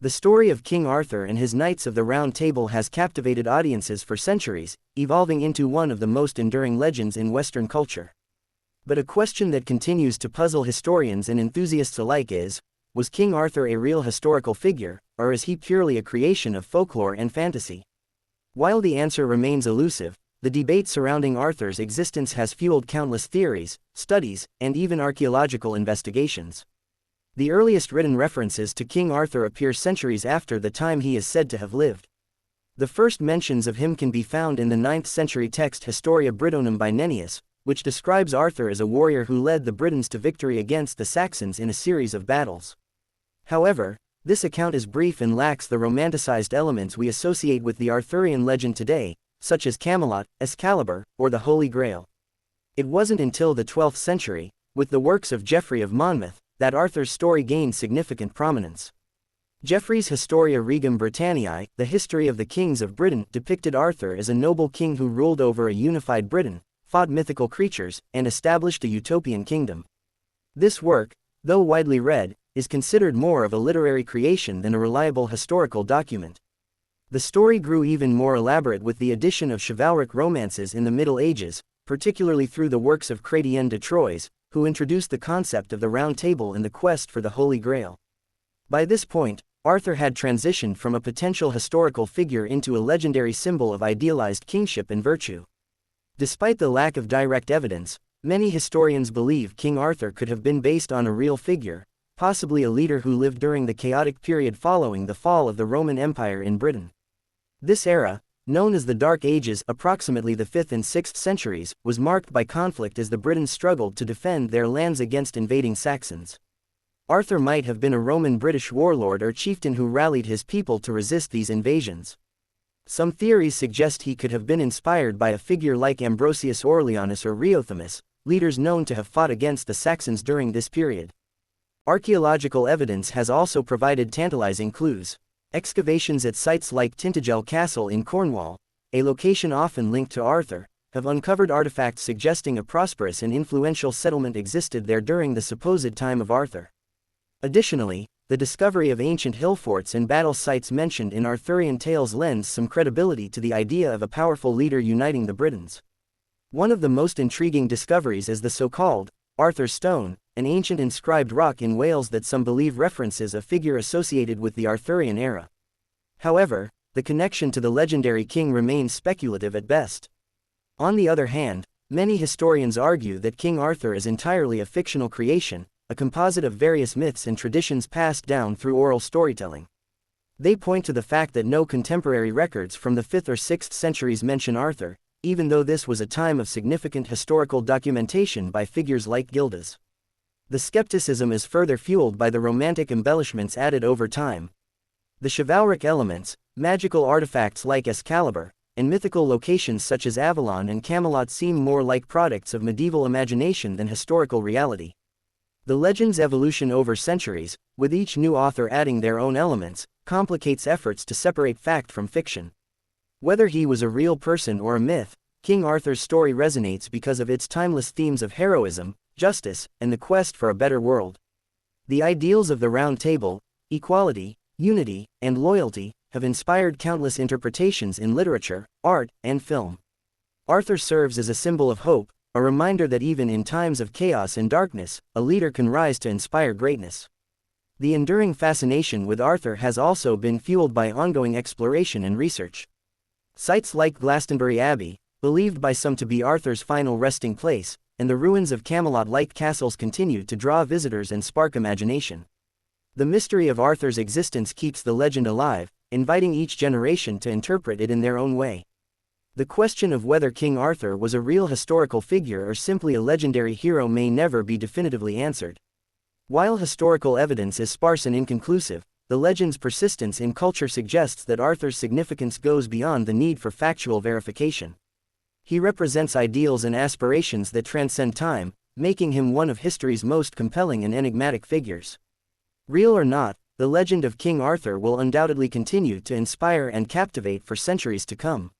The story of King Arthur and his Knights of the Round Table has captivated audiences for centuries, evolving into one of the most enduring legends in Western culture. But a question that continues to puzzle historians and enthusiasts alike is, was King Arthur a real historical figure, or is he purely a creation of folklore and fantasy? While the answer remains elusive, the debate surrounding Arthur's existence has fueled countless theories, studies, and even archaeological investigations. The earliest written references to King Arthur appear centuries after the time he is said to have lived. The first mentions of him can be found in the 9th century text Historia Brittonum by Nennius, which describes Arthur as a warrior who led the Britons to victory against the Saxons in a series of battles. However, this account is brief and lacks the romanticized elements we associate with the Arthurian legend today, such as Camelot, Excalibur, or the Holy Grail. It wasn't until the 12th century, with the works of Geoffrey of Monmouth, that Arthur's story gained significant prominence. Geoffrey's Historia Regum Britanniae, the history of the kings of Britain, depicted Arthur as a noble king who ruled over a unified Britain, fought mythical creatures, and established a utopian kingdom. This work, though widely read, is considered more of a literary creation than a reliable historical document. The story grew even more elaborate with the addition of chivalric romances in the Middle Ages, particularly through the works of Chrétien de Troyes, who introduced the concept of the Round Table and the quest for the Holy Grail. By this point, Arthur had transitioned from a potential historical figure into a legendary symbol of idealized kingship and virtue. Despite the lack of direct evidence, many historians believe King Arthur could have been based on a real figure, possibly a leader who lived during the chaotic period following the fall of the Roman Empire in Britain. This era, known as the Dark Ages, approximately the 5th and 6th centuries, was marked by conflict as the Britons struggled to defend their lands against invading Saxons. Arthur might have been a Roman-British warlord or chieftain who rallied his people to resist these invasions. Some theories suggest he could have been inspired by a figure like Ambrosius Aurelianus or Riothamus, leaders known to have fought against the Saxons during this period. Archaeological evidence has also provided tantalizing clues. Excavations at sites like Tintagel Castle in Cornwall, a location often linked to Arthur, have uncovered artifacts suggesting a prosperous and influential settlement existed there during the supposed time of Arthur. Additionally, the discovery of ancient hill forts and battle sites mentioned in Arthurian tales lends some credibility to the idea of a powerful leader uniting the Britons. One of the most intriguing discoveries is the so-called Arthur's Stone, an ancient inscribed rock in Wales that some believe references a figure associated with the Arthurian era. However, the connection to the legendary king remains speculative at best. On the other hand, many historians argue that King Arthur is entirely a fictional creation, a composite of various myths and traditions passed down through oral storytelling. They point to the fact that no contemporary records from the 5th or 6th centuries mention Arthur, even though this was a time of significant historical documentation by figures like Gildas. The skepticism is further fueled by the romantic embellishments added over time. The chivalric elements, magical artifacts like Excalibur, and mythical locations such as Avalon and Camelot seem more like products of medieval imagination than historical reality. The legend's evolution over centuries, with each new author adding their own elements, complicates efforts to separate fact from fiction. Whether he was a real person or a myth, King Arthur's story resonates because of its timeless themes of heroism, justice, and the quest for a better world. The ideals of the Round Table, equality, unity, and loyalty, have inspired countless interpretations in literature, art, and film. Arthur serves as a symbol of hope, a reminder that even in times of chaos and darkness, a leader can rise to inspire greatness. The enduring fascination with Arthur has also been fueled by ongoing exploration and research. Sites like Glastonbury Abbey, believed by some to be Arthur's final resting place, and the ruins of Camelot-like castles continue to draw visitors and spark imagination. The mystery of Arthur's existence keeps the legend alive, inviting each generation to interpret it in their own way. The question of whether King Arthur was a real historical figure or simply a legendary hero may never be definitively answered. While historical evidence is sparse and inconclusive, the legend's persistence in culture suggests that Arthur's significance goes beyond the need for factual verification. He represents ideals and aspirations that transcend time, making him one of history's most compelling and enigmatic figures. Real or not, the legend of King Arthur will undoubtedly continue to inspire and captivate for centuries to come.